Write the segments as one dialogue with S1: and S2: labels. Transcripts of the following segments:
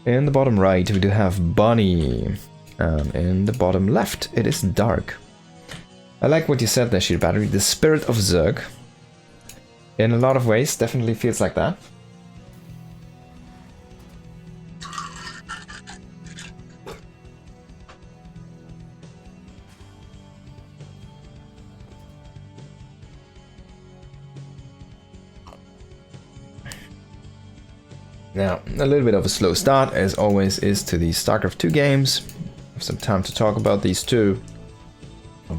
S1: In the bottom right, we do have Bunny. In the bottom left, it is Dark. I like what you said there, Shield Battery. The spirit of Zerg. In a lot of ways, definitely feels like that. Now, a little bit of a slow start, as always, is to the StarCraft 2 games. Have some time to talk about these two.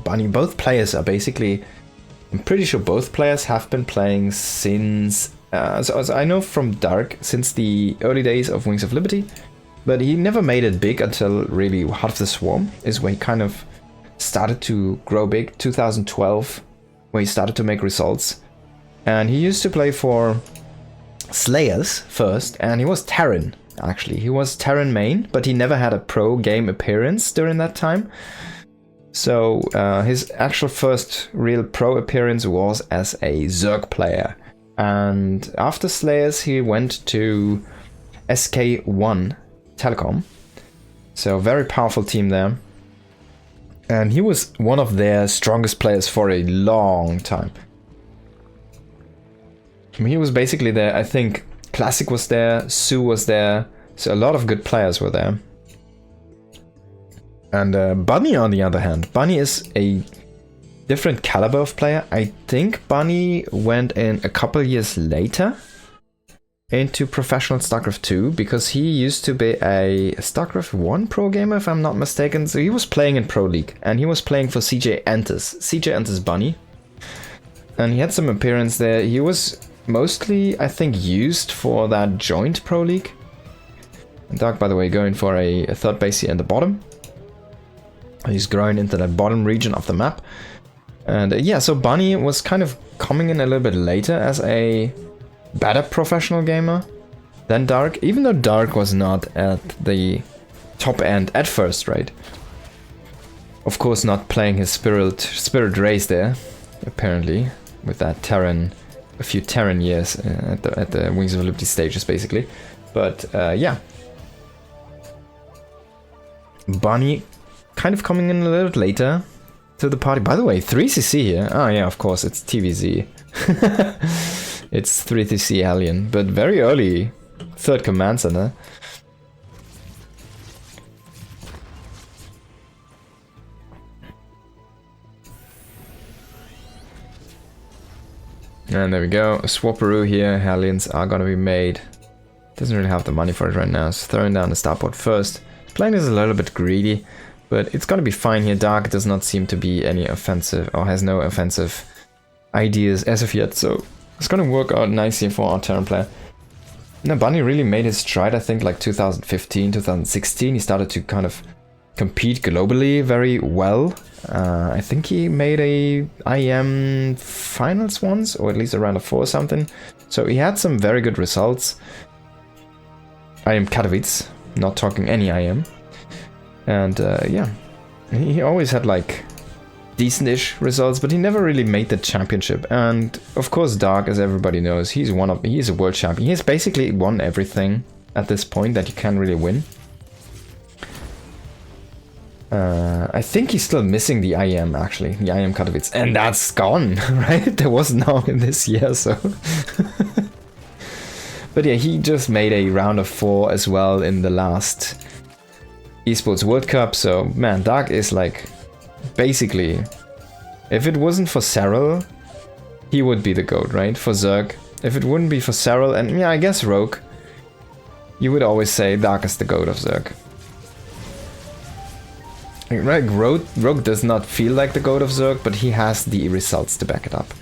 S1: Bunny, both players are basically... I'm pretty sure both players have been playing since... as I know from Dark, since the early days of Wings of Liberty. But he never made it big until really Heart of the Swarm, is where he kind of started to grow big. 2012, where he started to make results. And he used to play for... Slayers first, and he was Terran, actually. He was Terran main, but he never had a pro game appearance during that time. So his actual first real pro appearance was as a Zerg player. And after Slayers, he went to SK1 Telecom. So very powerful team there. And he was one of their strongest players for a long time. He was basically there. I think Classic was there, Sue was there, so a lot of good players were there. And Bunny, on the other hand, Bunny is a different caliber of player. I think Bunny went in a couple years later into professional StarCraft 2, because he used to be a StarCraft 1 pro gamer, if I'm not mistaken. So he was playing in Pro League, and he was playing for CJ Enters Bunny. And he had some appearance there. He was mostly, I think, used for that joint Pro League. And Dark, by the way, going for a third base here in the bottom. He's growing into that bottom region of the map. And yeah, so Bunny was kind of coming in a little bit later as a better professional gamer than Dark. Even though Dark was not at the top end at first, right? Of course, not playing his spirit race there, apparently, with that Terran... a few Terran years at the Wings of Liberty stages, basically. But yeah. Bunny kind of coming in a little bit later to the party. By the way, 3cc here. Oh yeah, of course, it's TVZ. It's 3cc Alien, but very early 3rd Command Center. And there we go, a Swapperoo here. Hellions are gonna be made. Doesn't really have the money for it right now, so throwing down the starport first. Playing is a little bit greedy, but it's gonna be fine here. Dark does not seem to be any offensive, or has no offensive ideas as of yet, so it's gonna work out nicely for our Terran player. Now, Bunny really made his stride, I think, like 2015, 2016. He started to kind of compete globally very well. I think he made a IM finals once, or at least a round of 4 or something. So he had some very good results. IM Katowice, not talking any IM. And yeah, he always had like decent-ish results, but he never really made the championship. And of course, Dark, as everybody knows, he's a world champion. He's basically won everything at this point that you can really win. I think he's still missing the IM, actually, the IM Katowice, and that's gone, right? There was now in this year, so... But yeah, he just made a round of 4 as well in the last Esports World Cup, so man, Dark is like, basically, if it wasn't for Serral, he would be the GOAT, right? For Zerg. If it wouldn't be for Serral, and yeah, I guess Rogue, you would always say Dark is the GOAT of Zerg. Right, Rogue does not feel like the GOAT of Zerg, but he has the results to back it up.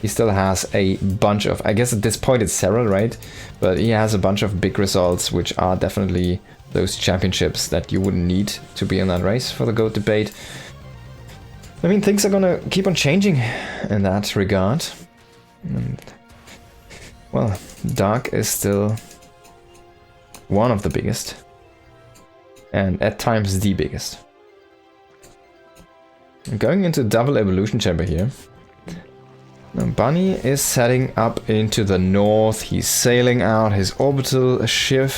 S1: He still has a bunch of, I guess at this point it's Serral, right? But he has a bunch of big results, which are definitely those championships that you wouldn't need to be in that race for the GOAT debate. I mean, things are gonna keep on changing in that regard. And, well, Dark is still one of the biggest. And at times the biggest. Going into double evolution chamber here. Now Bunny is setting up into the north. He's sailing out his orbital ship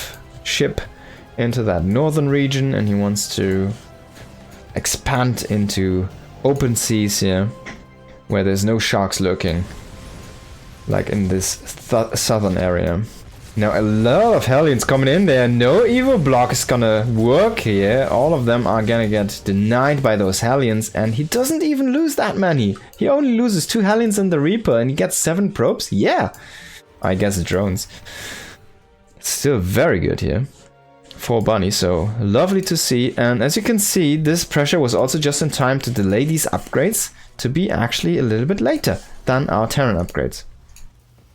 S1: into that northern region, and he wants to expand into open seas here, where there's no sharks lurking, like in this southern area. Now a lot of Hellions coming in there. No Evo block is gonna work here. All of them are gonna get denied by those Hellions, and he doesn't even lose that many. He only loses 2 Hellions in the Reaper, and he gets 7 probes. Yeah, I guess drones. Still very good here for Bunny, so lovely to see. And as you can see, this pressure was also just in time to delay these upgrades to be actually a little bit later than our Terran upgrades.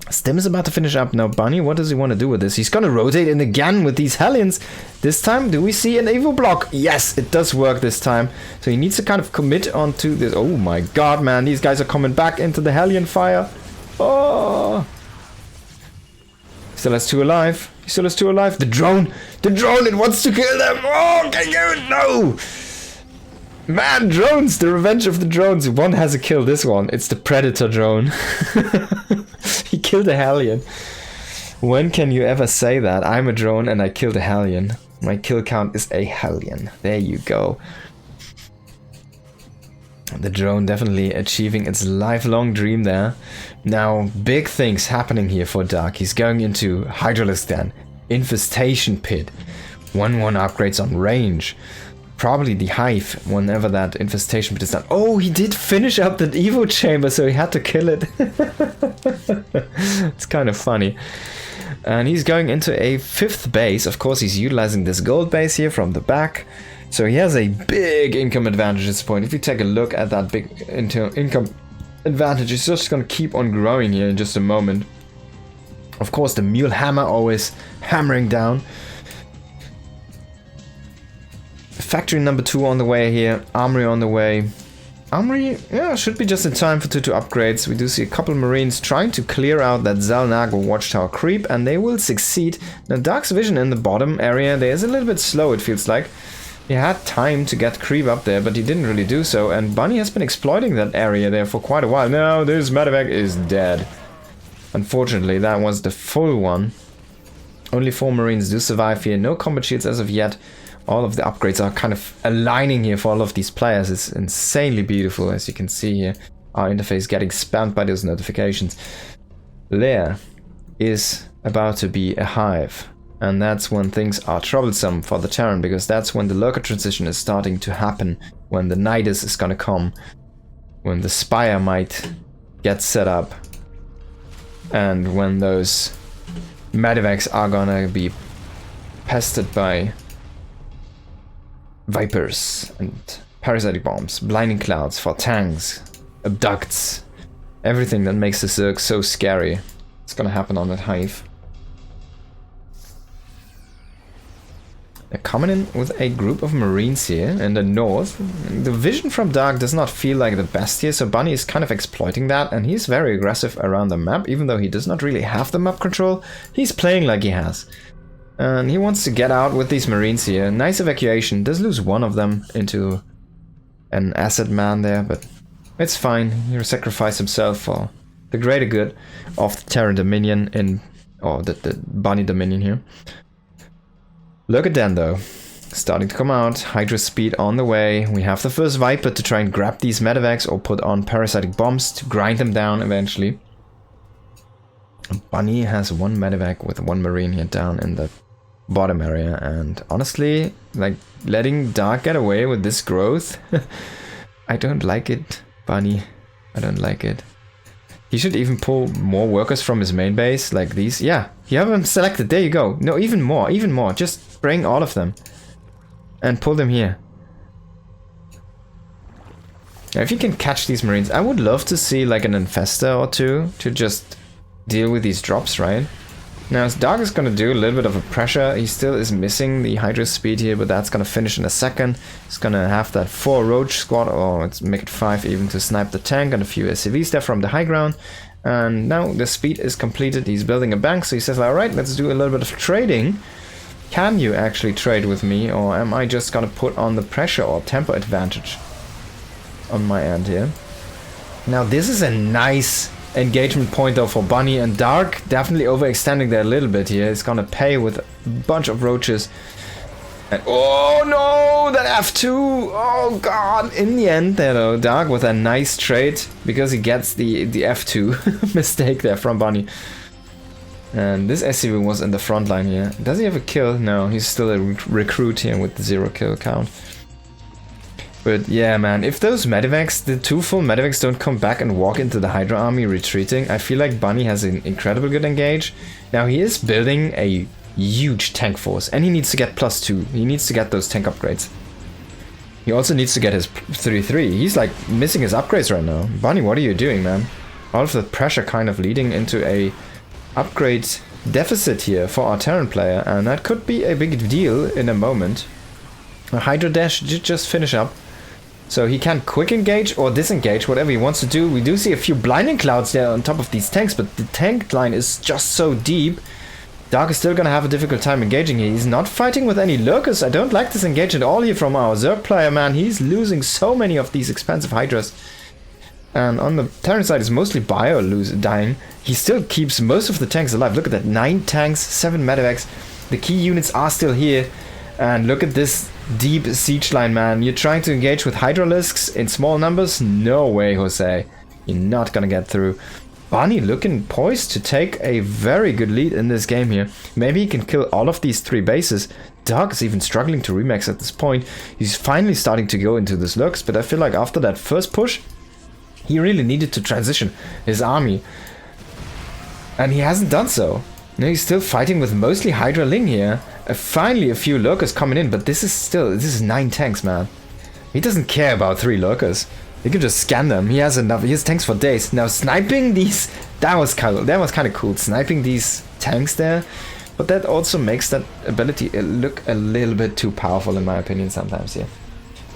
S1: Stim is about to finish up now. Bunny, what does he want to do with this? He's gonna rotate in again with these Hellions. This time, do we see an Evo block? Yes, it does work this time. So he needs to kind of commit onto this. Oh my god, man, these guys are coming back into the Hellion fire. Oh! Still has 2 alive. He still has 2 alive. The drone, it wants to kill them. Oh, can you? No! Man, drones, the revenge of the drones. One has a kill, this one. It's the Predator drone. He killed a Hellion. When can you ever say that? I'm a drone and I killed a Hellion. My kill count is a Hellion. There you go. The drone definitely achieving its lifelong dream there. Now, big things happening here for Dark. He's going into Hydralisk Den, Infestation Pit, 1-1 upgrades on range. Probably the Hive, whenever that Infestation Pit is done. Oh, he did finish up that Evo chamber, so he had to kill it. It's kind of funny. And he's going into a 5th base. Of course, he's utilizing this gold base here from the back. So he has a big income advantage at this point. If you take a look at that big income advantage, it's just going to keep on growing here in just a moment. Of course, the Mule Hammer always hammering down. Factory number 2 on the way here. Armory on the way. Armory, yeah, should be just in time for 2 upgrades. We do see a couple Marines trying to clear out that Zalnago watchtower creep, and they will succeed. Now, Dark's vision in the bottom area there is a little bit slow, it feels like. He had time to get creep up there, but he didn't really do so, and Bunny has been exploiting that area there for quite a while. Now, this medevac is dead. Unfortunately, that was the full one. Only 4 Marines do survive here. No combat shields as of yet. All of the upgrades are kind of aligning here for all of these players. It's insanely beautiful, as you can see here. Our interface getting spammed by those notifications. There is about to be a hive. And that's when things are troublesome for the Terran, because that's when the lurker transition is starting to happen. When the Nidus is gonna come. When the Spire might get set up. And when those medevacs are gonna be pestered by Vipers and parasitic bombs, blinding clouds for tanks, abducts, everything that makes the Zerg so scary. It's gonna happen on that hive. They're coming in with a group of Marines here in the north. The vision from Dark does not feel like the best here, so Bunny is kind of exploiting that, and he's very aggressive around the map. Even though he does not really have the map control, he's playing like he has. And he wants to get out with these Marines here. Nice evacuation. Does lose one of them into an acid man there, but it's fine. He'll sacrifice himself for the greater good of the Terran Dominion or the Bunny Dominion here. Look at them though. Starting to come out. Hydra speed on the way. We have the first Viper to try and grab these medevacs or put on parasitic bombs to grind them down eventually. Bunny has 1 medevac with 1 Marine here down in the bottom area, and honestly, like, letting Dark get away with this growth, I don't like it, Bunny. I don't like it. He should even pull more workers from his main base, like these. Yeah, you have them selected. There you go. No, even more, even more. Just bring all of them and pull them here. Now, if you can catch these Marines, I would love to see like an Infestor or 2 to just deal with these drops, right? Now, Dark is going to do a little bit of a pressure. He still is missing the Hydra speed here, but that's going to finish in a second. He's going to have that 4 Roach squad, or let's make it 5 even, to snipe the tank, and a few SCVs there from the high ground. And now the speed is completed. He's building a bank, so he says, alright, let's do a little bit of trading. Can you actually trade with me, or am I just going to put on the pressure or tempo advantage on my end here? Now, this is a nice engagement point though for Bunny, and Dark definitely overextending there a little bit here. It's gonna pay with a bunch of roaches And, oh no, that F2! Oh god! In the end there though, Dark with a nice trade, because he gets the F2 mistake there from Bunny. And this SCV was in the front line here. Does he have a kill? No, he's still a recruit here with the 0 kill count. But yeah, man, if those medivacs, the 2 full medivacs don't come back and walk into the Hydra army retreating, I feel like Bunny has an incredible good engage. Now he is building a huge tank force, and he needs to get +2. He needs to get those tank upgrades. He also needs to get his 3-3. He's like missing his upgrades right now. Bunny, what are you doing, man? All of the pressure kind of leading into a upgrade deficit here for our Terran player, and that could be a big deal in a moment. A Hydra dash did just finish up, so he can quick engage or disengage, whatever he wants to do. We do see a few blinding clouds there on top of these tanks, but the tank line is just so deep. Dark is still gonna have a difficult time engaging here. He's not fighting with any lurkers. I don't like this engage at all here from our Zerg player, man. He's losing so many of these expensive Hydras. And on the Terran side is mostly Bio dying. He still keeps most of the tanks alive. Look at that, 9 tanks, 7 medevacs. The key units are still here. And look at this deep siege line, man. You're trying to engage with Hydralisks in small numbers? No way, Jose. You're not gonna get through. Bunny looking poised to take a very good lead in this game here. Maybe he can kill all of these 3 bases. Dark is even struggling to remax at this point. He's finally starting to go into this lurks, but I feel like after that first push, he really needed to transition his army. And he hasn't done so. Now he's still fighting with mostly Hydra Ling here. Finally a few lurkers coming in, but this is 9 tanks, man. He doesn't care about 3 lurkers. He can just scan them. He has enough. He has tanks for days. Now sniping these, that was kind of cool. Sniping these tanks there, but that also makes that ability look a little bit too powerful in my opinion sometimes. Yeah,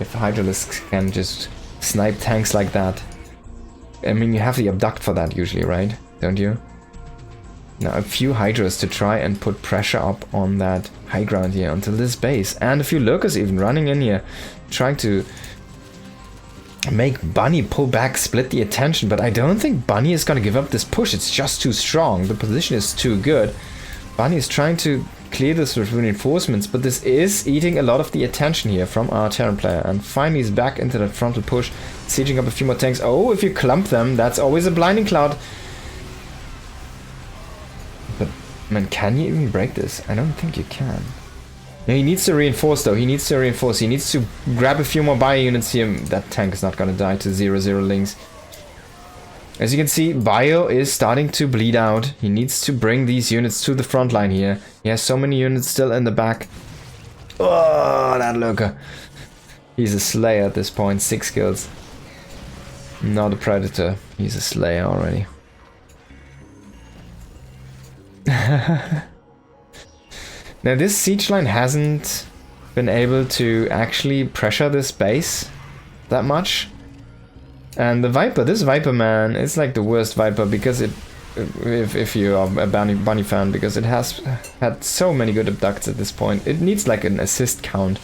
S1: if Hydralisks can just snipe tanks like that. I mean, you have the abduct for that usually, right? Don't you? Now a few Hydras to try and put pressure up on that high ground here until this base, and a few lurkers even running in here, trying to make Bunny pull back, split the attention, but I don't think Bunny is going to give up this push. It's just too strong. The position is too good. Bunny is trying to clear this with reinforcements, but this is eating a lot of the attention here from our Terran player, and finally he's back into that frontal push, sieging up a few more tanks. Oh, if you clump them, that's always a blinding cloud. But, man, can you even break this? I don't think you can. No, he needs to reinforce though. He needs to reinforce. He needs to grab a few more bio units here. That tank is not going to die to 0-0 links. As you can see, bio is starting to bleed out. He needs to bring these units to the front line here. He has so many units still in the back. Oh, that lurker. He's a slayer at this point. 6 kills. Not a predator. He's a slayer already. Now this siege line hasn't been able to actually pressure this base that much. And the Viper, this Viper, man, it's like the worst Viper because it, if you are a Bunny fan, because it has had so many good abducts at this point. It needs like an assist count.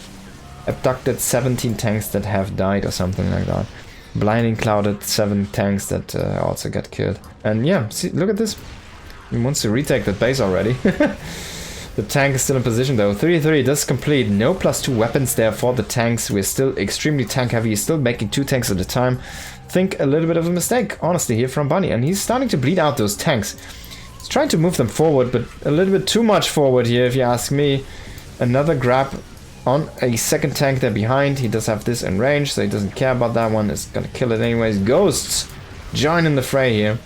S1: Abducted 17 tanks that have died or something like that. Blinding clouded 7 tanks that also get killed. And yeah, see, look at this. He wants to retake that base already. The tank is still in position though. 3-3 does complete. No +2 weapons there for the tanks. We're still extremely tank heavy. He's still making 2 tanks at a time. Think a little bit of a mistake, honestly, here from Bunny. And he's starting to bleed out those tanks. He's trying to move them forward, but a little bit too much forward here, if you ask me. Another grab on a second tank there behind. He does have this in range, so he doesn't care about that one. It's gonna kill it anyways. Ghosts join in the fray here.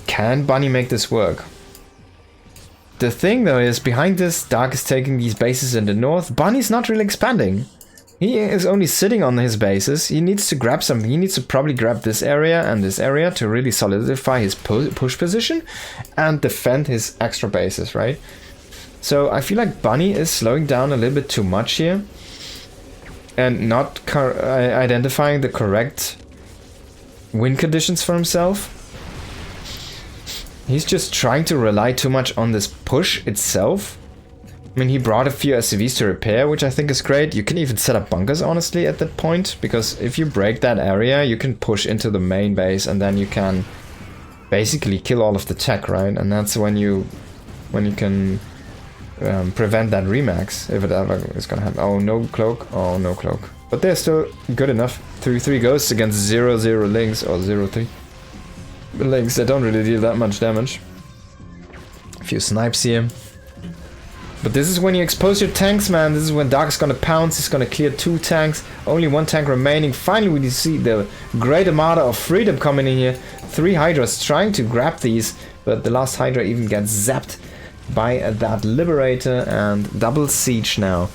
S1: Can Bunny make this work? The thing though is, behind this, Dark is taking these bases in the north. Bunny's not really expanding. He is only sitting on his bases. He needs to grab something. He needs to probably grab this area and this area to really solidify his push position and defend his extra bases, right? So I feel like Bunny is slowing down a little bit too much here and not identifying the correct win conditions for himself. He's just trying to rely too much on this push itself. I mean, he brought a few SCVs to repair, which I think is great. You can even set up bunkers, honestly, at that point. Because if you break that area, you can push into the main base and then you can basically kill all of the tech, right? And that's when you can prevent that remax if it ever is gonna happen. Oh, no cloak. Oh, no cloak. But they're still good enough. 3 ghosts against 0 links or 0-3 links. They don't really deal that much damage. A few snipes here. But this is when you expose your tanks, man. This is when Dark's gonna pounce. He's gonna clear 2 tanks. Only 1 tank remaining. Finally, we see the Great Armada of Freedom coming in here. 3 Hydras trying to grab these, but the last Hydra even gets zapped by that Liberator, and double siege now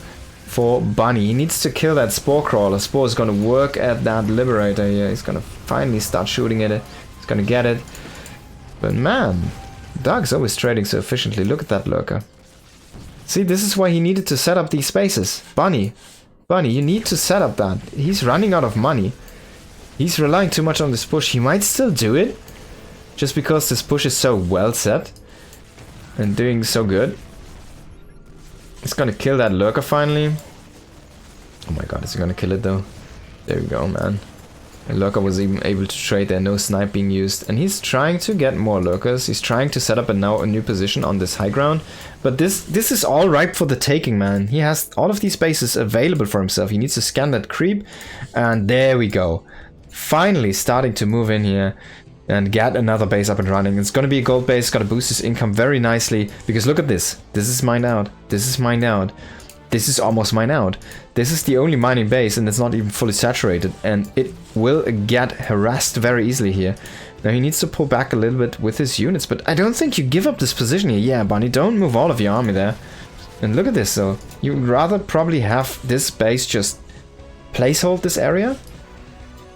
S1: for Bunny. He needs to kill that Spore Crawler. Spore is gonna work at that Liberator here. He's gonna finally start shooting at it. He's gonna get it. But man, Dark's always trading so efficiently. Look at that Lurker. See, this is why he needed to set up these spaces. Bunny, you need to set up that. He's running out of money. He's relying too much on this push. He might still do it, just because this push is so well set and doing so good. It's gonna kill that Lurker finally. Oh my god, is he gonna kill it though? There we go, man. And Lurker was even able to trade there, no snipe being used. And he's trying to get more Lurkers. He's trying to set up a new position on this high ground. But this is all ripe for the taking, man. He has all of these bases available for himself. He needs to scan that creep. And there we go. Finally starting to move in here and get another base up and running. It's gonna be a gold base, gotta boost his income very nicely. Because look at this. This is mined out. This is mined out. This is almost mined out. This is the only mining base and it's not even fully saturated, and it will get harassed very easily here. Now he needs to pull back a little bit with his units, but I don't think you give up this position here. Yeah, Bunny, don't move all of your army there. And look at this though. You would rather probably have this base just placehold this area.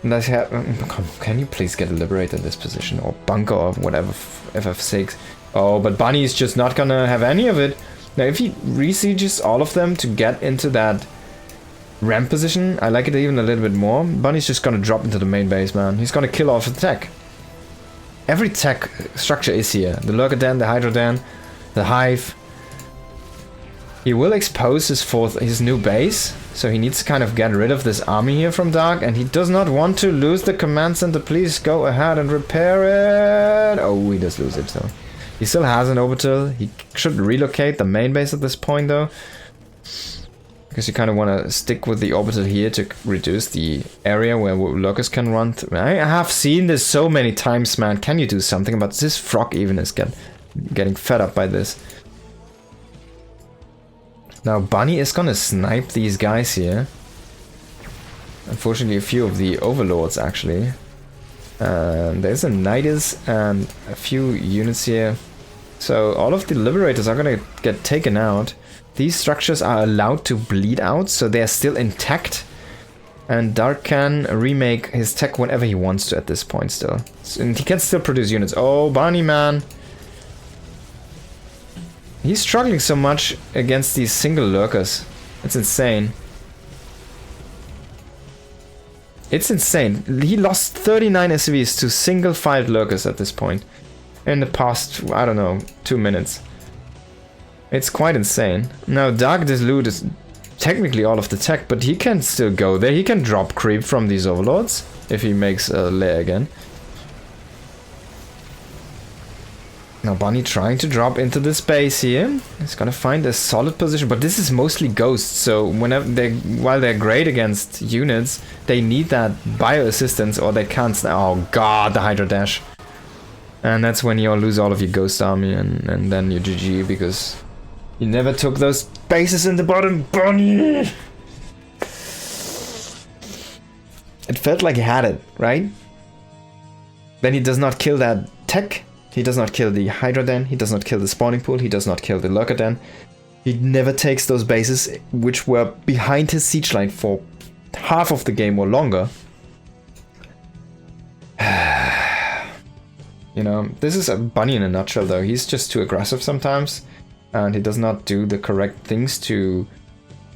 S1: And I have, can you please get a Liberator in this position, or bunker or whatever, FF6. Oh, but Bunny is just not gonna have any of it. Now, if he resieges all of them to get into that ramp position, I like it even a little bit more. Bunny's just gonna drop into the main base, man. He's gonna kill off the tech. Every tech structure is here. The Lurker Den, the Hydra Den, the Hive. He will expose his new base, so he needs to kind of get rid of this army here from Dark, and he does not want to lose the command center. Please go ahead and repair it. Oh, he does lose it, though. He still has an orbital. He should relocate the main base at this point though, because you kind of want to stick with the orbital here to reduce the area where Lurkers can run through. I have seen this so many times, man. Can you do something about this? Frog even is getting fed up by this. Now Bunny is gonna snipe these guys here. Unfortunately, a few of the overlords actually. There's a Nidus and a few units here. So all of the Liberators are gonna get taken out. These structures are allowed to bleed out, so they are still intact. And Dark can remake his tech whenever he wants to at this point still. And he can still produce units. Oh, Bunny, man. He's struggling so much against these single Lurkers. It's insane. It's insane. He lost 39 SCVs to single-filed Lurkers at this point. In the past, I don't know, 2 minutes. It's quite insane. Now, Dark loot is technically all of the tech, but he can still go there. He can drop creep from these overlords if he makes a lair again. Now, Bunny trying to drop into this base here. He's gonna find a solid position, but this is mostly ghosts, so while they're great against units, they need that bio assistance or they can't. Oh god, the Hydra Dash. And that's when you lose all of your ghost army, and then you GG because you never took those bases in the bottom. Bunny! It felt like he had it, right? Then he does not kill that tech. He does not kill the Hydra Den, he does not kill the spawning pool, he does not kill the Lurker Den. He never takes those bases which were behind his siege line for half of the game or longer. You know, this is a Bunny in a nutshell though. He's just too aggressive sometimes, and he does not do the correct things to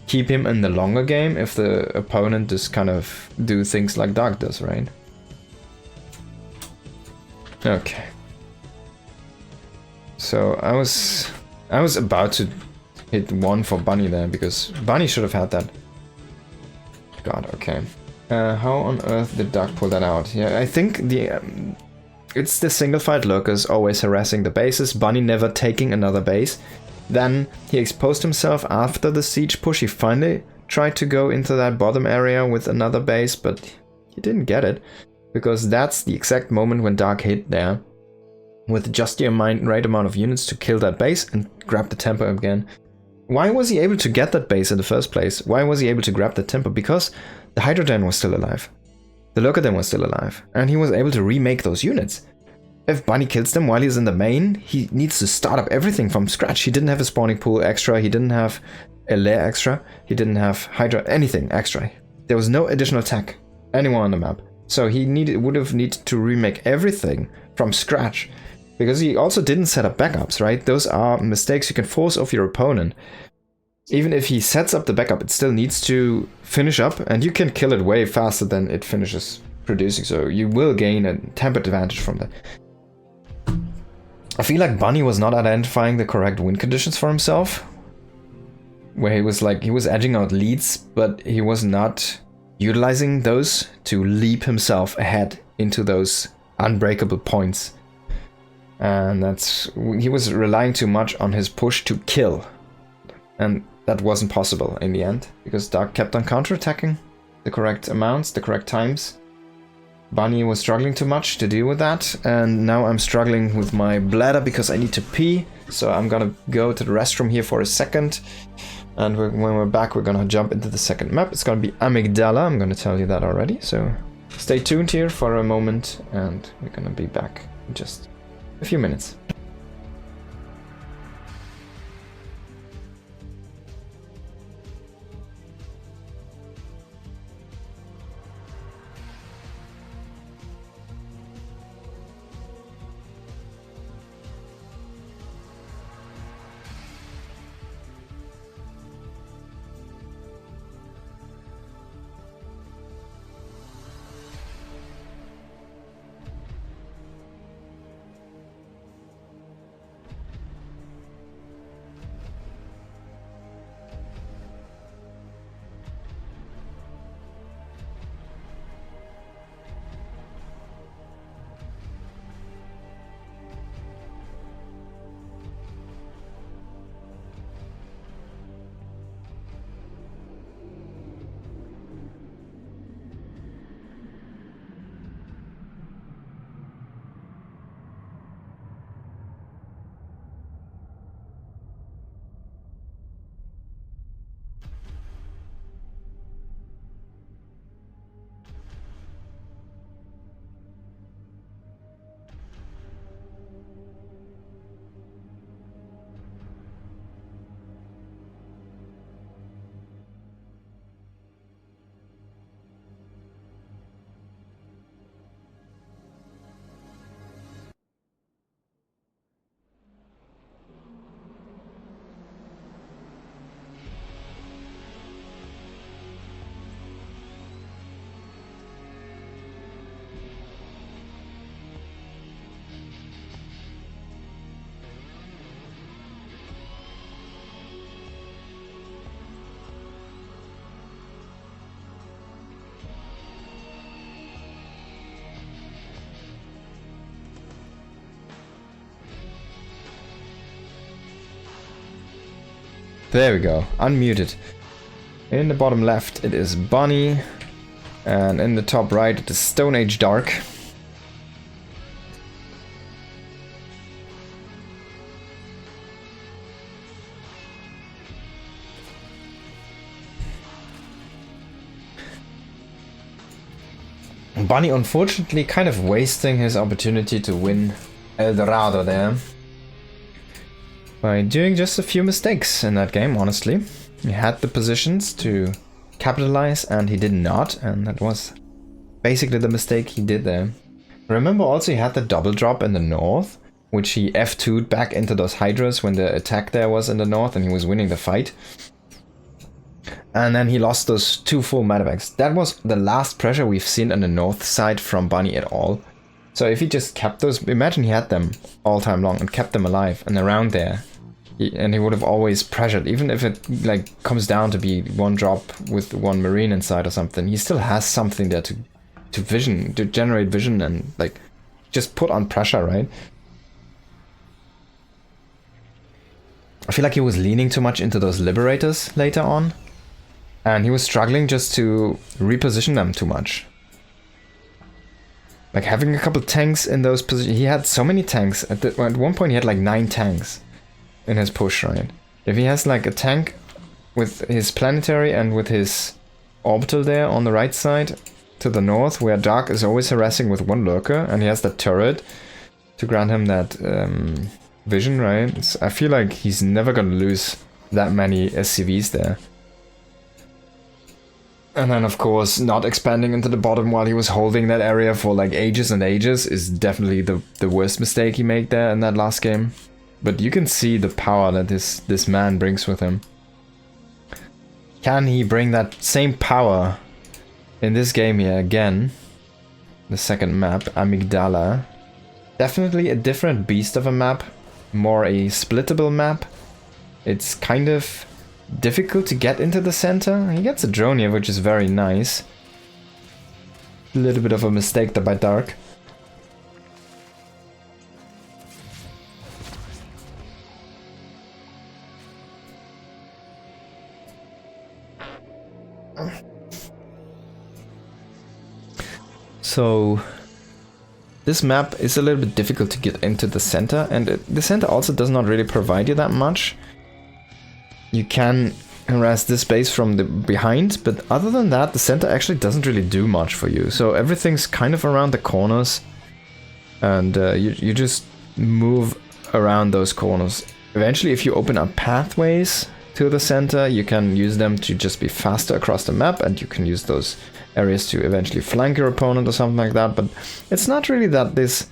S1: keep him in the longer game if the opponent just kind of do things like Dark does, right? Okay. So I was about to hit 1 for Bunny there, because Bunny should have had that. God, okay. How on earth did Dark pull that out? Yeah, I think it's the single fight Lurkers always harassing the bases, Bunny never taking another base. Then he exposed himself after the siege push. He finally tried to go into that bottom area with another base, but he didn't get it, because that's the exact moment when Dark hit there with just the right amount of units to kill that base and grab the tempo again. Why was he able to get that base in the first place? Why was he able to grab the tempo? Because the Hydrogen was still alive. The Locaden was still alive. And he was able to remake those units. If Bunny kills them while he's in the main, he needs to start up everything from scratch. He didn't have a spawning pool extra. He didn't have a lair extra. He didn't have Hydra, anything extra. There was no additional tech anywhere on the map. So he would have needed to remake everything from scratch. Because he also didn't set up backups, right? Those are mistakes you can force off your opponent. Even if he sets up the backup, it still needs to finish up, and you can kill it way faster than it finishes producing, so you will gain a tempo advantage from that. I feel like Bunny was not identifying the correct win conditions for himself, where he was edging out leads, but he was not utilizing those to leap himself ahead into those unbreakable points. And he was relying too much on his push to kill. And that wasn't possible in the end, because Dark kept on counterattacking the correct amounts, the correct times. Bunny was struggling too much to deal with that, and now I'm struggling with my bladder because I need to pee. So I'm gonna go to the restroom here for a second, and when we're back we're gonna jump into the second map. It's gonna be Amygdala, I'm gonna tell you that already, so stay tuned here for a moment, and we're gonna be back in just a few minutes. There we go, unmuted. In the bottom left it is Bunny, and in the top right it is Stone Age Dark. Bunny unfortunately kind of wasting his opportunity to win El Dorado there by doing just a few mistakes in that game, honestly. He had the positions to capitalize and he did not, and that was basically the mistake he did there. Remember also he had the double drop in the north, which he F2'd back into those Hydras when the attack there was in the north and he was winning the fight. And then he lost those 2 full medevacs. That was the last pressure we've seen on the north side from Bunny at all. So if he just kept those, imagine he had them all time long and kept them alive and around there. And he would have always pressured, even if it like comes down to be 1 drop with 1 marine inside or something, he still has something there to generate vision and like just put on pressure, right? feel like he was leaning too much into those liberators later on. And he was struggling just to reposition them too much. Like having a couple tanks in those positions. He had so many tanks. At one point he had like 9 tanks in his push, right? If he has like a tank with his planetary and with his orbital there on the right side to the north, where Dark is always harassing with 1 lurker, and he has that turret to grant him that vision, right? I feel like he's never gonna lose that many SCVs there. And then, of course, not expanding into the bottom while he was holding that area for like ages and ages is definitely the worst mistake he made there in that last game. But you can see the power that this man brings with him. Can he bring that same power in this game here again? The second map, Amygdala. Definitely a different beast of a map. More a splittable map. It's kind of difficult to get into the center. He gets a drone here, which is very nice. A little bit of a mistake there by Dark. So this map is a little bit difficult to get into the center, and the center also does not really provide you that much. You can harass this base from the behind, but other than that, the center actually doesn't really do much for you. So everything's kind of around the corners, and you just move around those corners. Eventually, if you open up pathways to the center, you can use them to just be faster across the map, and you can use those areas to eventually flank your opponent or something like that. But it's not really that this...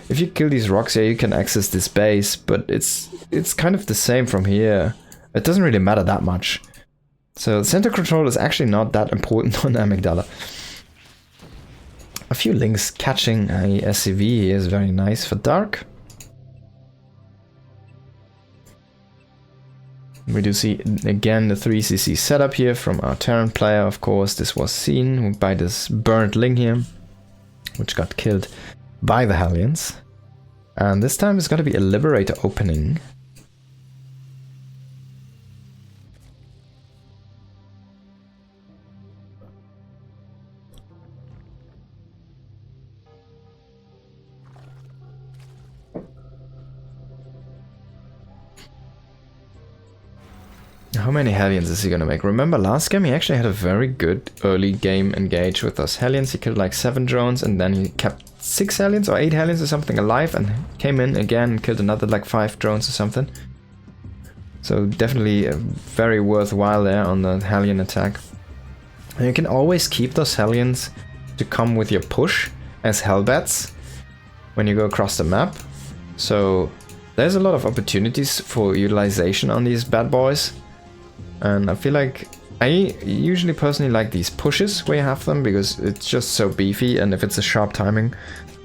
S1: If you kill these rocks here, you can access this base, but it's kind of the same from here. It doesn't really matter that much. So center control is actually not that important on Amygdala. A few links catching a SCV is very nice for Dark. We do see again the 3cc setup here from our Terran player. Of course, this was seen by this burnt Ling here, which got killed by the Hellions. And this time it's going to be a Liberator opening. How many Hellions is he gonna make? Remember last game he actually had a very good early game engage with those Hellions. He killed like 7 drones and then he kept 6 Hellions or 8 Hellions or something alive and came in again and killed another like 5 drones or something. So definitely very worthwhile there on the Hellion attack. And you can always keep those Hellions to come with your push as Hellbats when you go across the map. So there's a lot of opportunities for utilization on these bad boys. And I feel like I usually personally like these pushes where you have them because it's just so beefy, and if it's a sharp timing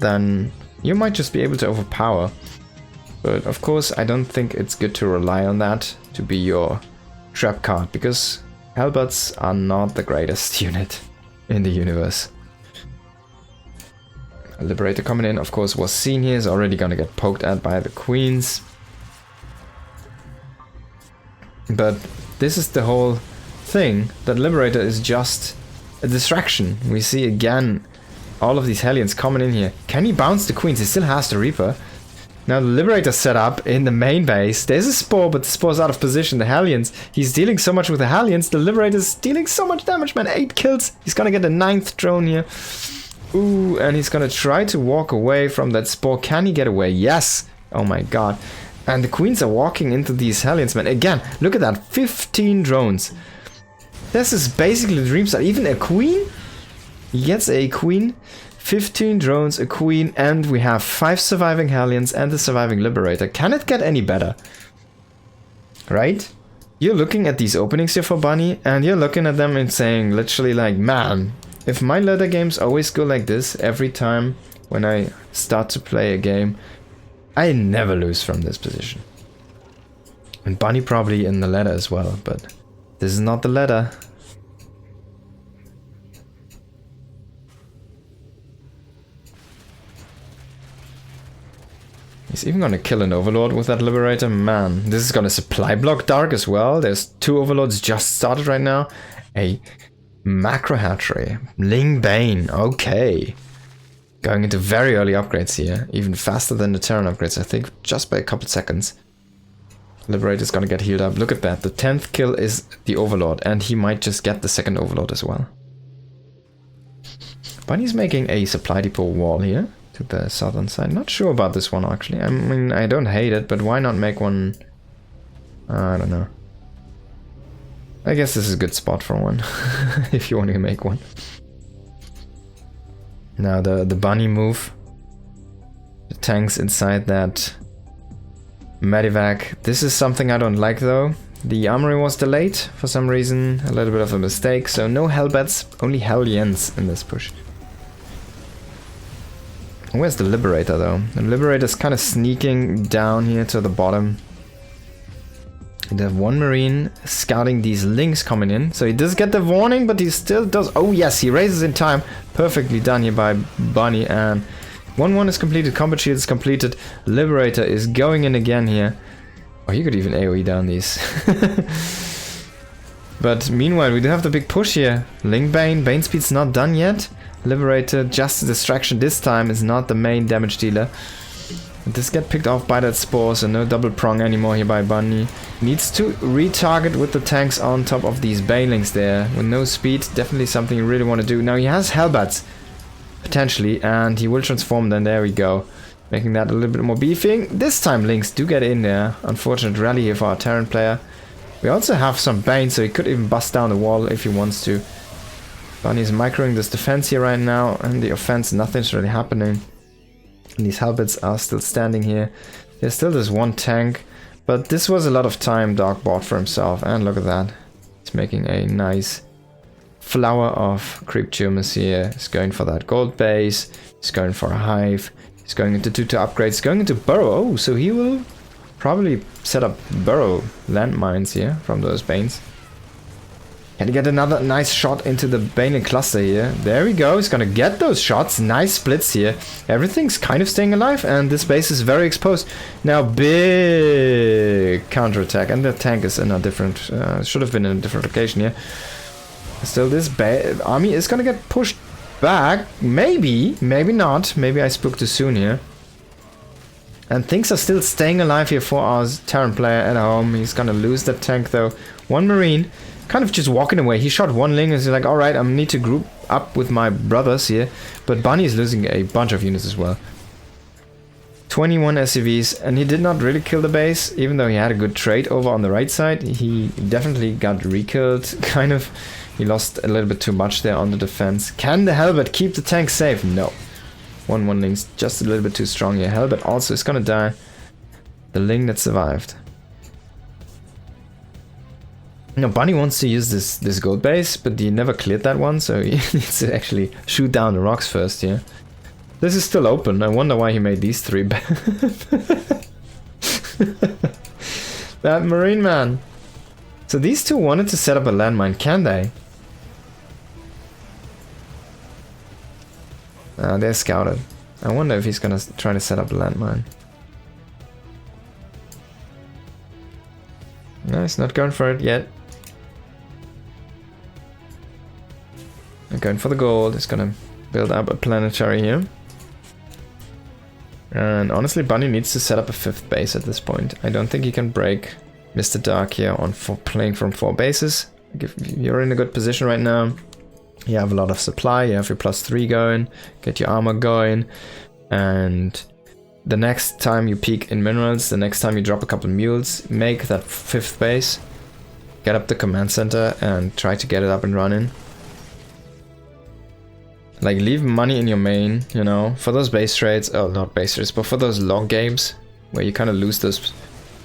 S1: then you might just be able to overpower. But of course I don't think it's good to rely on that to be your trap card, because Hellbats are not the greatest unit in the universe. A Liberator coming in, of course, was seen here, is already gonna get poked at by the Queens. But this is the whole thing, that Liberator is just a distraction. We see again all of these Hellions coming in here. Can he bounce the Queens? He still has the Reaper. Now the Liberator set up in the main base. There's a Spore, but the Spore's out of position. The Hellions, he's dealing so much with the Hellions. The Liberator's dealing so much damage, man. 8 kills. He's gonna get the 9th drone here. Ooh, and he's gonna try to walk away from that Spore. Can he get away? Yes! Oh my god. And the Queens are walking into these Hellions, man. Again, look at that. 15 drones. This is basically the dream side. Even a Queen? He gets a Queen. 15 drones, a Queen, and we have 5 surviving Hellions and the surviving Liberator. Can it get any better? Right? You're looking at these openings here for Bunny, and you're looking at them and saying literally like, man, if my ladder games always go like this every time when I start to play a game, I never lose from this position. And Bunny probably in the ladder as well, but this is not the ladder. He's even gonna kill an Overlord with that Liberator. Man, this is gonna supply block Dark as well. There's 2 Overlords just started right now. A Macro Hatchery. Ling Bane, okay. Going into very early upgrades here. Even faster than the Terran upgrades, I think, just by a couple seconds. Liberator's gonna get healed up. Look at that, the 10th kill is the Overlord, and he might just get the 2nd Overlord as well. Bunny's making a supply depot wall here to the southern side. Not sure about this one actually. I mean, I don't hate it, but why not make one? I don't know. I guess this is a good spot for one, if you want to make one. Now the bunny move. The tanks inside that Medivac. This is something I don't like though. The armory was delayed for some reason. A little bit of a mistake. So no Hellbats, only Hellions in this push. Where's the Liberator though? The Liberator's kind of sneaking down here to the bottom. And have 1 Marine scouting these links coming in. So he does get the warning, but he still does... Oh yes, he raises in time. Perfectly done here by Bunny. And 1-1 is completed. Combat shield is completed. Liberator is going in again here. Oh, you could even AoE down these. But meanwhile, we do have the big push here. Ling Bane. Bane speed's not done yet. Liberator, just a distraction this time, is not the main damage dealer. This get picked off by that Spore, so no double prong anymore here by Bunny. Needs to retarget with the tanks on top of these Banelings there. With no speed, definitely something you really want to do. Now he has Hellbats, potentially, and he will transform then, there we go. Making that a little bit more beefing. This time Links do get in there. Unfortunate rally here for our Terran player. We also have some Bane, so he could even bust down the wall if he wants to. Bunny's microing this defense here right now, and the offense, nothing's really happening. And these Hellbats are still standing here. There's still this 1 tank, but this was a lot of time Dark bought for himself, and look at that. He's making a nice flower of creep tumors here. He's going for that gold base, he's going for a hive, he's going into 2 upgrades, he's going into burrow. Oh, so he will probably set up burrow landmines here from those Banes. Can he get another nice shot into the Bane cluster here? There we go, he's gonna get those shots. Nice splits here. Everything's kind of staying alive, and this base is very exposed. Now, big counterattack, and the tank is in a different... should have been in a different location here. Still, this army is gonna get pushed back. Maybe, maybe not. Maybe I spoke too soon here. And things are still staying alive here for our Terran player at home. He's gonna lose that tank though. 1 Marine. Kind of just walking away. He shot 1 Ling and he's like, alright, I need to group up with my brothers here. But Bunny is losing a bunch of units as well. 21 SCVs, and he did not really kill the base, even though he had a good trade over on the right side. He definitely got re-killed, kind of. He lost a little bit too much there on the defense. Can the Hellbat keep the tank safe? No. 1 Ling's just a little bit too strong here. Hellbat also is gonna die. The Ling that survived. No, Bunny wants to use this gold base, but he never cleared that one, so he needs to actually shoot down the rocks first here. This is still open. I wonder why he made these 3. That Marine man. So these 2 wanted to set up a landmine, can they? They're scouted. I wonder if he's gonna try to set up a landmine. No, he's not going for it yet. I'm going for the gold. He's gonna build up a planetary here. And honestly, Bunny needs to set up a 5th base at this point. I don't think he can break Mr. Dark here on playing from 4 bases. You're in a good position right now. You have a lot of supply. You have your +3 going. Get your armor going. And the next time you peak in minerals, the next time you drop a couple mules, make that 5th base. Get up the command center and try to get it up and running. Like, leave money in your main, you know, for those base trades. Oh, not base trades, but for those long games where you kind of lose those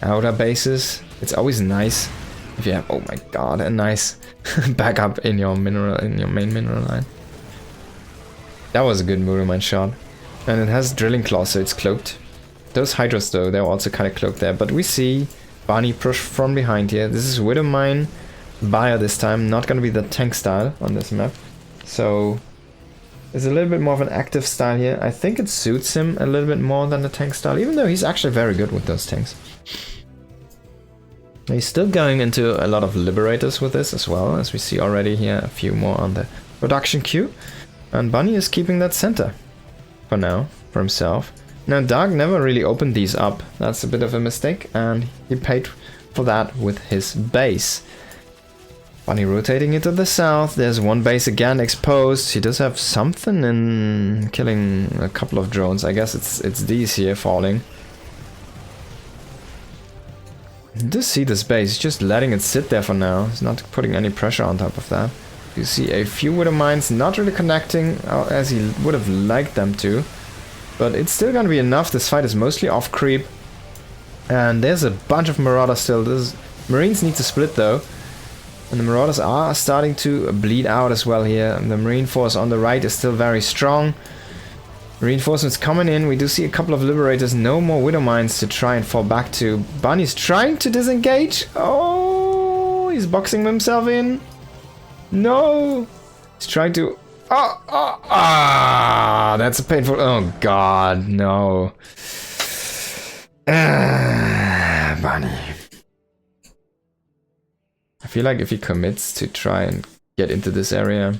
S1: outer bases. It's always nice if you have, oh my god, a nice backup in your mineral, in your main mineral line. That was a good Muru Mine shot. And it has drilling claws, so it's cloaked. Those Hydras though, they're also kind of cloaked there. But we see Bunny push from behind here. This is Widow Mine Buyer this time, not gonna be the tank style on this map. So is a little bit more of an active style here. I think it suits him a little bit more than the tank style, even though he's actually very good with those tanks. He's still going into a lot of liberators with this as well, as we see already here, a few more on the production queue. And Bunny is keeping that center for now, for himself. Now Dark never really opened these up, that's a bit of a mistake, and he paid for that with his base. Bunny rotating into the south, there's one base again exposed. He does have something in killing a couple of drones. I guess it's these here falling. You just see this base, he's just letting it sit there for now. He's not putting any pressure on top of that. You see a few Widow Mines not really connecting as he would have liked them to. But it's still gonna be enough. This fight is mostly off creep. And there's a bunch of Marauders still. Marines need to split though. And the Marauders are starting to bleed out as well here. And the Marine force on the right is still very strong. Reinforcements coming in. We do see a couple of Liberators. No more Widow Mines to try and fall back to. Bunny's trying to disengage. Oh, he's boxing himself in. No. He's trying to... that's a painful... Oh, God, no. Bunny. I feel like if he commits to try and get into this area,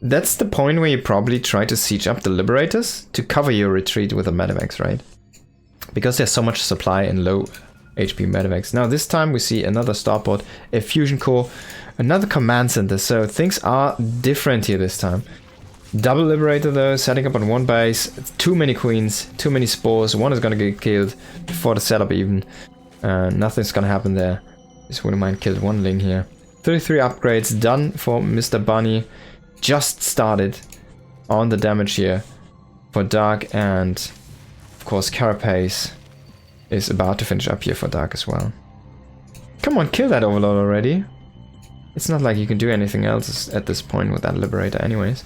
S1: that's the point where you probably try to siege up the Liberators to cover your retreat with a Medivacs, right? Because there's so much supply in low HP Medivacs. Now this time we see another starport, a fusion core, another command center, so things are different here this time. Double Liberator though, setting up on one base, too many queens, too many spores, one is gonna get killed before the setup even. Nothing's gonna happen there. This wouldn't mind killed one Ling here. 33 upgrades done for Mr. Bunny. Just started on the damage here for Dark, and of course Carapace is about to finish up here for Dark as well. Come on, kill that Overlord already. It's not like you can do anything else at this point with that Liberator anyways.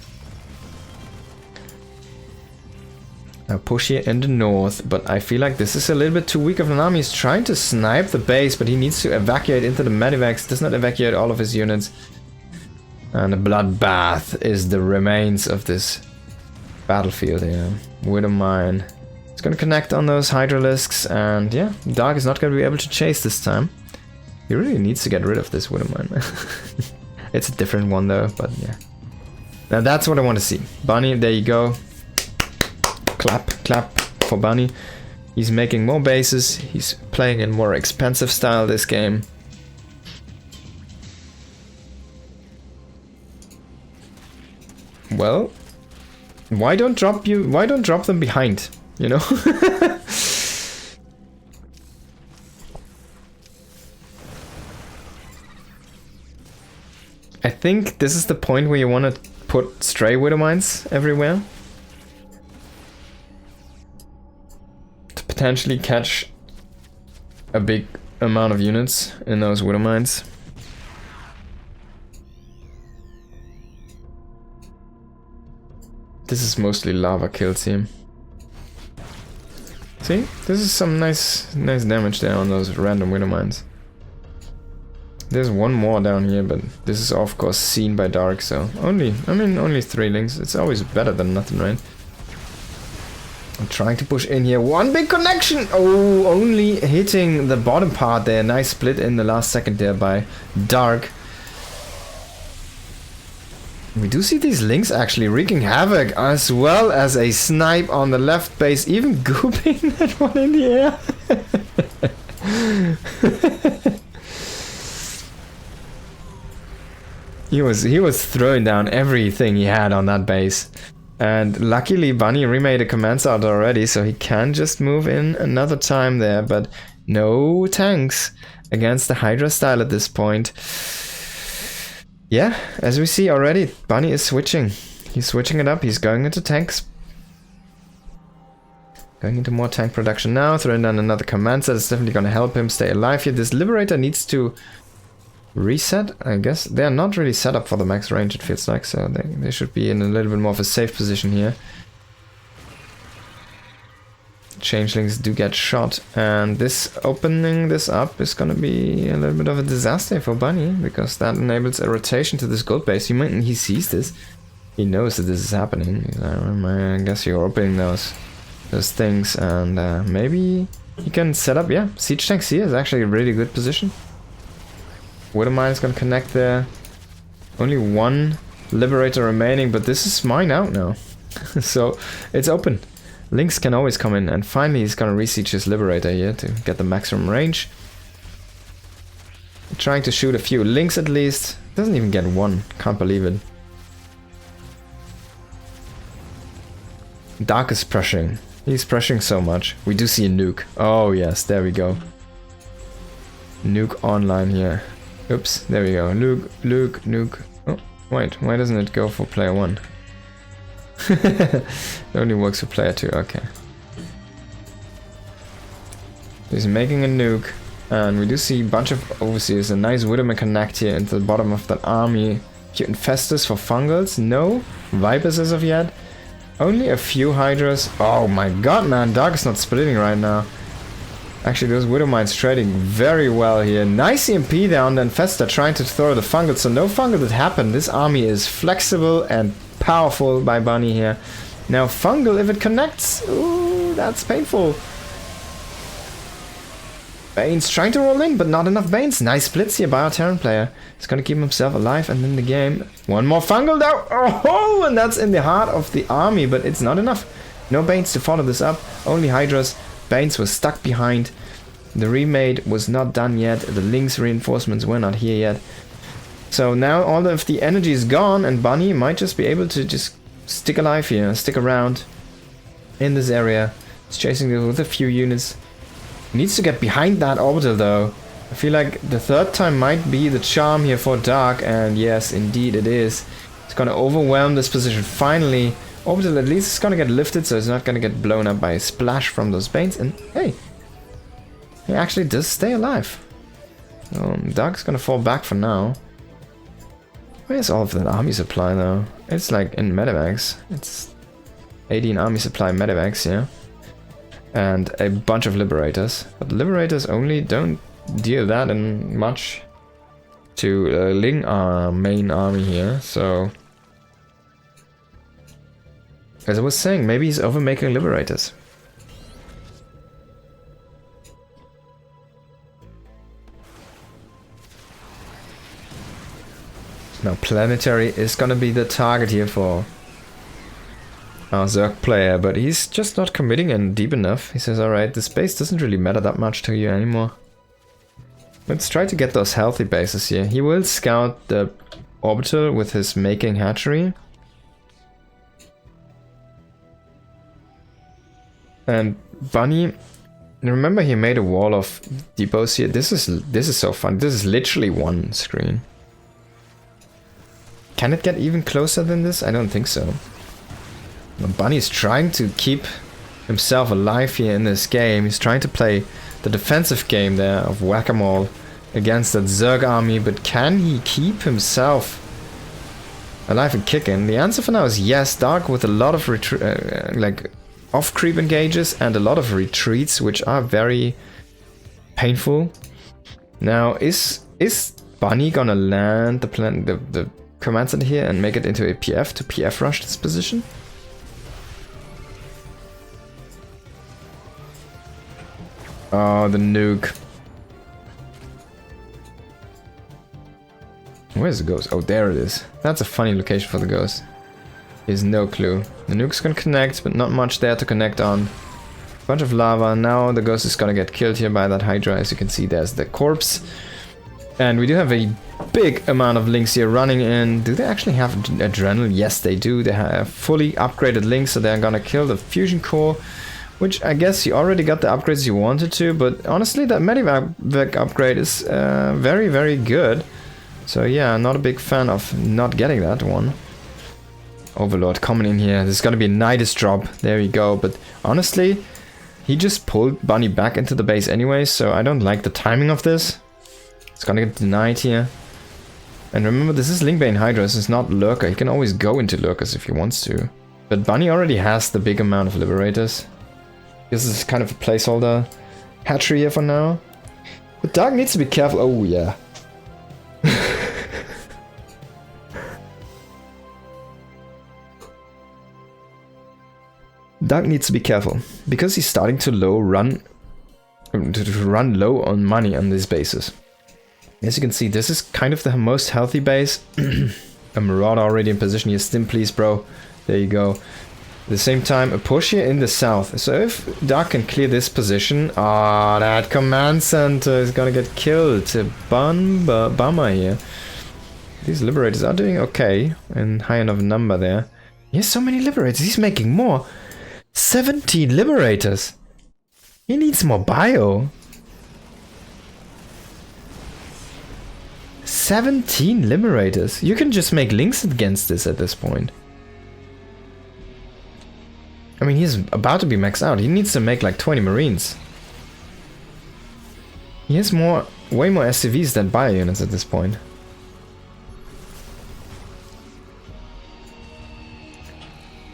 S1: Now push here in the north, but I feel like this is a little bit too weak of an army. He's trying to snipe the base, but he needs to evacuate into the Medivacs. Does not evacuate all of his units. And a bloodbath is the remains of this battlefield here. Widow Mine. It's gonna connect on those Hydralisks, and yeah, Dark is not gonna be able to chase this time. He really needs to get rid of this Widow Mine. It's a different one though, but yeah. Now that's what I want to see. Bunny, there you go. Clap, clap for Bunny. He's making more bases. He's playing in more expensive style this game. Well, why don't drop them behind, you know? I think this is the point where you want to put stray Widow Mines everywhere. To potentially catch a big amount of units in those Widow Mines. This is mostly lava kills here. See? This is some nice damage there on those random Widow Mines. There's one more down here, but this is of course seen by Dark, so only 3 links. It's always better than nothing, right? I'm trying to push in here. One big connection! Oh, only hitting the bottom part there. Nice split in the last second there by Dark. We do see these links actually wreaking havoc, as well as a snipe on the left base, even gooping that one in the air. He was throwing down everything he had on that base. And luckily Bunny remade a command out already, so he can just move in another time there, but no tanks against the Hydra style at this point. Yeah, as we see already, Bunny is switching. He's switching it up, he's going into tanks. Going into more tank production now, throwing down another command set. It's definitely going to help him stay alive here. This Liberator needs to reset, I guess. They're not really set up for the max range, it feels like, so they should be in a little bit more of a safe position here. Changelings do get shot, and this opening this up is gonna be a little bit of a disaster for Bunny, because that enables a rotation to this gold base. He sees this. He knows that this is happening. He's like, I guess you're opening those things, and maybe he can set up. Yeah, siege tanks here is actually a really good position. Widowmine is gonna connect there. Only one Liberator remaining, but this is mine out now. So it's open. Lynx can always come in, and finally he's gonna re-siege his Liberator here to get the maximum range. Trying to shoot a few Lynx at least. Doesn't even get one. Can't believe it. Dark is pressuring. He's pressuring so much. We do see a nuke. Oh yes, there we go. Nuke online here. Oops, there we go. Nuke. Oh, wait, why doesn't it go for player 1? It only works for player 2, okay. He's making a nuke, and we do see a bunch of overseers. A nice Widowman connect here into the bottom of that army. Few Infestors for Fungals, no Vipers as of yet. Only a few Hydras. Oh my god, man, Dark is not splitting right now. Actually, those Widowmines trading very well here. Nice EMP there on the Infestor trying to throw the Fungal, so no Fungal that happened. This army is flexible and powerful by Bunny here. Now Fungal, if it connects, ooh, that's painful. Bane's trying to roll in, but not enough Banes. Nice splits here by our Terran player. He's gonna keep himself alive and in the game. One more Fungal though. Oh, and that's in the heart of the army, but it's not enough. No Banes to follow this up. Only Hydras. Banes was stuck behind. The remade was not done yet. The Lynx reinforcements were not here yet. So now all of the energy is gone, and Bunny might just be able to just stick alive here, stick around in this area. He's chasing this with a few units. He needs to get behind that orbital though. I feel like the third time might be the charm here for Dark, and yes, indeed it is. It's gonna overwhelm this position finally. Orbital at least is gonna get lifted, so it's not gonna get blown up by a splash from those Banes, and hey, he actually does stay alive. Dark's gonna fall back for now. Where's all of that army supply though? It's like in medevacs. It's 18 army supply medevacs, yeah. And a bunch of Liberators. But Liberators only don't deal that in much to Ling main army here, so... As I was saying, maybe he's overmaking Liberators. Now Planetary is gonna be the target here for our Zerg player, but he's just not committing in deep enough. He says, alright, the space doesn't really matter that much to you anymore. Let's try to get those healthy bases here. He will scout the orbital with his making hatchery. And Bunny, remember he made a wall of depots here. This is so fun. This is literally one screen. Can it get even closer than this? I don't think so. Bunny's trying to keep himself alive here in this game. He's trying to play the defensive game there of whack-a-mole against that Zerg army, but can he keep himself alive and kicking? The answer for now is yes. Dark with a lot of like off-creep engages and a lot of retreats, which are very painful. Now, is Bunny gonna land the command center here and make it into a PF to PF rush this position? Oh, the nuke. Where's the ghost? Oh, there it is. That's a funny location for the ghost. He has no clue. The nuke's gonna connect, but not much there to connect on. Bunch of lava. Now the ghost is gonna get killed here by that Hydra. As you can see, there's the corpse. And we do have a big amount of Lynx here running in. Do they actually have adrenaline? Yes, they do. They have fully upgraded Lynx, so they're gonna kill the fusion core. Which I guess you already got the upgrades you wanted to, but honestly that Medivac upgrade is very, very good. So yeah, I'm not a big fan of not getting that one. Overlord coming in here. There's gonna be a Nidus drop. There you go. But honestly, he just pulled Bunny back into the base anyway, so I don't like the timing of this. It's gonna get denied here. And remember, this is Lingbane Hydras, it's not Lurker. He can always go into Lurkers if he wants to. But Bunny already has the big amount of Liberators. This is kind of a placeholder hatchery here for now. But Dark needs to be careful. Oh, yeah. Doug needs to be careful, because he's starting to run low on money on this basis. As you can see, this is kind of the most healthy base. A Marauder already in position here. Stim, please, bro. There you go. At the same time, a push here in the south. So if Doug can clear this position, that command center is gonna get killed. A bummer here. These liberators are doing okay, and high enough number there. He has so many liberators. He's making more. 17 liberators. He needs more bio. 17 liberators. You can just make links against this at this point. I mean, he's about to be maxed out. He needs to make like 20 marines. He has way more SCVs than bio units at this point.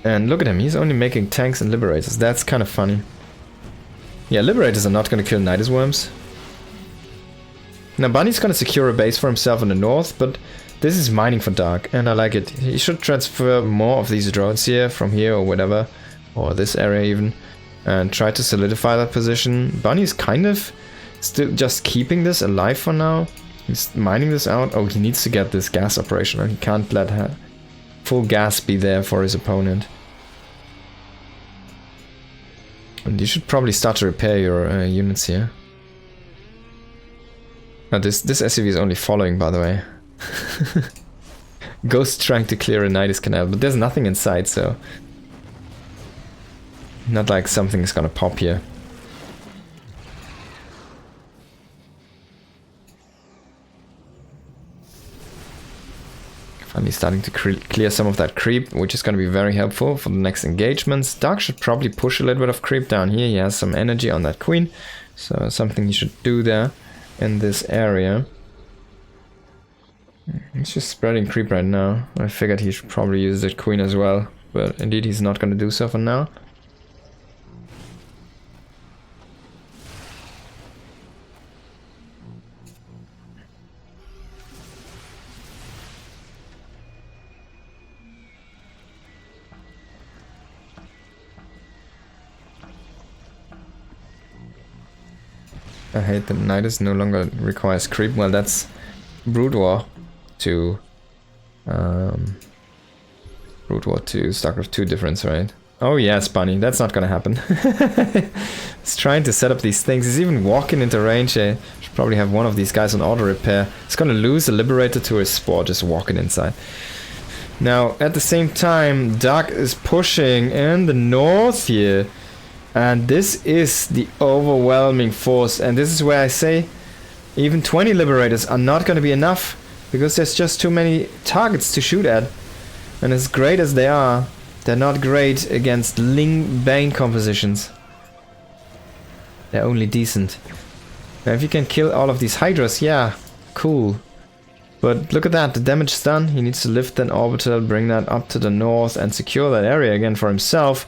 S1: And look at him, he's only making tanks and liberators. That's kind of funny. Yeah, liberators are not going to kill Nidus worms. Now Bunny's going to secure a base for himself in the north, but this is mining for Dark, and I like it. He should transfer more of these drones here, from here or whatever, or this area even, and try to solidify that position. Bunny's kind of still just keeping this alive for now. He's mining this out. Oh, he needs to get this gas operational. He can't let full gas be there for his opponent. And you should probably start to repair your units here. Now this SCV is only following, by the way. Ghost trying to clear a Nidus canal, but there's nothing inside, so... Not like something is gonna pop here. Finally starting to clear some of that creep, which is going to be very helpful for the next engagements. Dark should probably push a little bit of creep down here. He has some energy on that queen, so something he should do there in this area. He's just spreading creep right now. I figured he should probably use that queen as well, but indeed he's not going to do so for now. I hate that Nidus no longer requires creep. Well, that's Brood War to StarCraft 2 difference, right? Oh yes, Bunny, that's not gonna happen. He's trying to set up these things. He's even walking into range. Should probably have one of these guys on auto repair. He's gonna lose a Liberator to his spore just walking inside. Now, at the same time, Dark is pushing in the north here. And this is the overwhelming force, and this is where I say even 20 Liberators are not going to be enough, because there's just too many targets to shoot at. And as great as they are, they're not great against Ling Bane compositions. They're only decent. Now if you can kill all of these Hydras, yeah, cool. But look at that, the damage is done. He needs to lift an orbital, bring that up to the north and secure that area again for himself.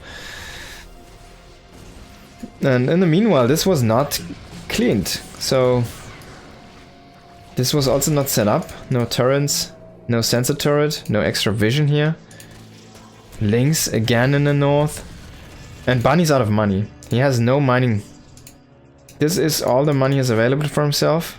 S1: And in the meanwhile, this was not cleaned, so this was also not set up. No turrets, no sensor turret, no extra vision here. Links again in the north. And Bunny's out of money. He has no mining. This is all the money is available for himself.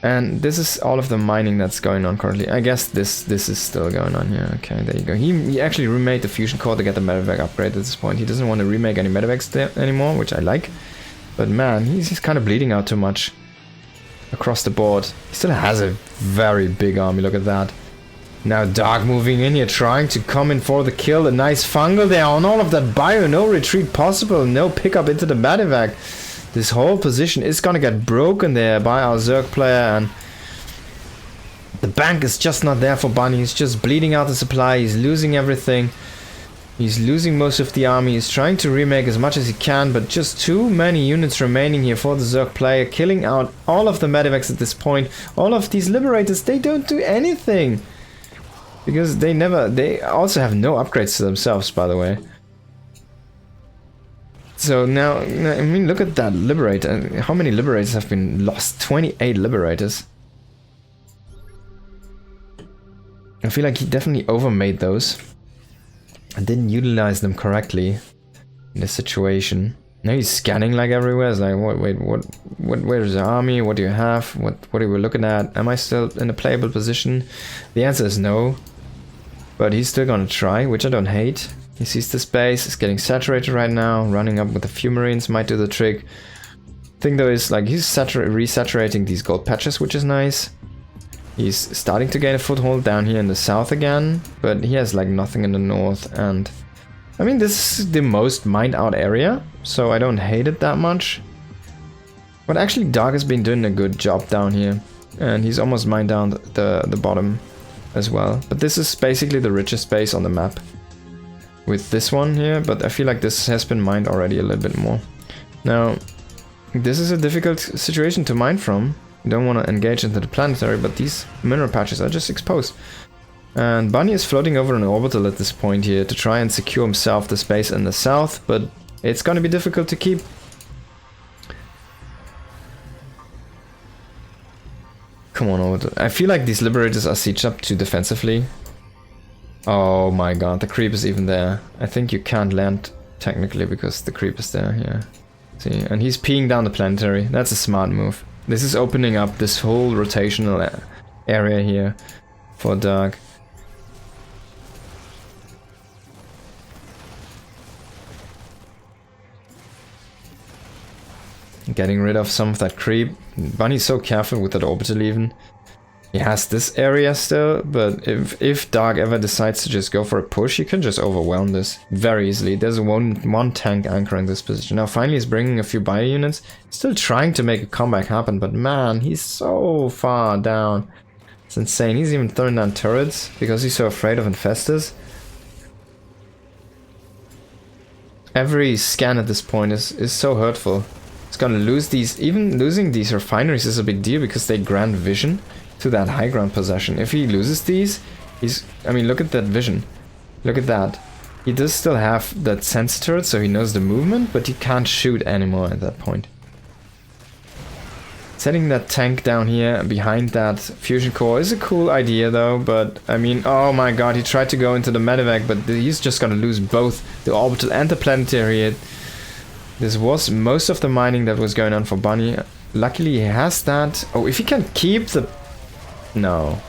S1: And this is all of the mining that's going on currently. I guess this is still going on here. Okay, there you go. He actually remade the fusion core to get the medevac upgrade at this point. He doesn't want to remake any medevacs anymore, which I like. But man, he's kind of bleeding out too much across the board. He still has a very big army, look at that. Now Dark moving in here, trying to come in for the kill. A nice fungal there on all of that bio. No retreat possible, no pickup into the medevac. This whole position is gonna get broken there by our Zerg player, and the bank is just not there for Bunny. He's just bleeding out the supply, he's losing everything. He's losing most of the army, he's trying to remake as much as he can, but just too many units remaining here for the Zerg player, killing out all of the medevacs at this point. All of these Liberators, they don't do anything. Because they also have no upgrades to themselves, by the way. So now, I mean, look at that Liberator. How many Liberators have been lost? 28 Liberators. I feel like he definitely overmade those. And didn't utilize them correctly. in this situation. Now he's scanning like everywhere. It's like, where's the army? What do you have? What are we looking at? Am I still in a playable position? The answer is no. But he's still gonna try, which I don't hate. He sees the space, it's getting saturated right now. Running up with a few marines might do the trick. Thing though is, like, he's resaturating these gold patches, which is nice. He's starting to gain a foothold down here in the south again, but he has like nothing in the north, and I mean, this is the most mined out area, so I don't hate it that much. But actually Dark has been doing a good job down here, and he's almost mined down the bottom as well. But this is basically the richest space on the map with this one here, but I feel like this has been mined already a little bit more. Now, this is a difficult situation to mine from. You don't want to engage into the planetary, but these mineral patches are just exposed. And Bunny is floating over an orbital at this point here to try and secure himself the space in the south, but it's going to be difficult to keep. Come on, orbital. I feel like these liberators are sieged up too defensively. Oh my god, the creep is even there. I think you can't land technically because the creep is there, yeah. See, and he's peeing down the planetary. That's a smart move. This is opening up this whole rotational area here for Dark. Getting rid of some of that creep. Bunny's so careful with that orbital even. He has this area still, but if Dark ever decides to just go for a push, he can just overwhelm this very easily. There's one tank anchoring this position. Now finally he's bringing a few bio units. Still trying to make a comeback happen, but man, he's so far down. It's insane. He's even throwing down turrets because he's so afraid of infestors. Every scan at this point is so hurtful. It's gonna lose these. Even losing these refineries is a big deal because they grant vision to that high ground possession. If he loses these, I mean, look at that vision. Look at that. He does still have that sense turret, so he knows the movement, but he can't shoot anymore at that point. Setting that tank down here behind that fusion core is a cool idea though, but I mean, oh my god, he tried to go into the medevac, but he's just gonna lose both the orbital and the planetary. This was most of the mining that was going on for Bunny. Luckily he has that. Oh, if he can keep the... No.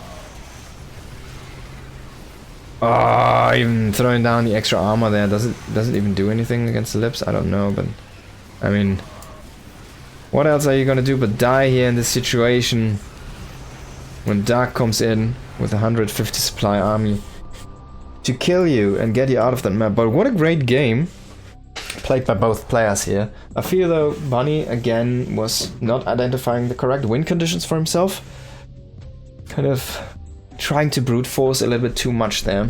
S1: Oh, even throwing down the extra armor there, does it even do anything against the lips? I don't know, but I mean, what else are you gonna do but die here in this situation when Dark comes in with a 150 supply army to kill you and get you out of that map? But what a great game played by both players here. I feel though Bunny again was not identifying the correct win conditions for himself. Kind of trying to brute force a little bit too much there.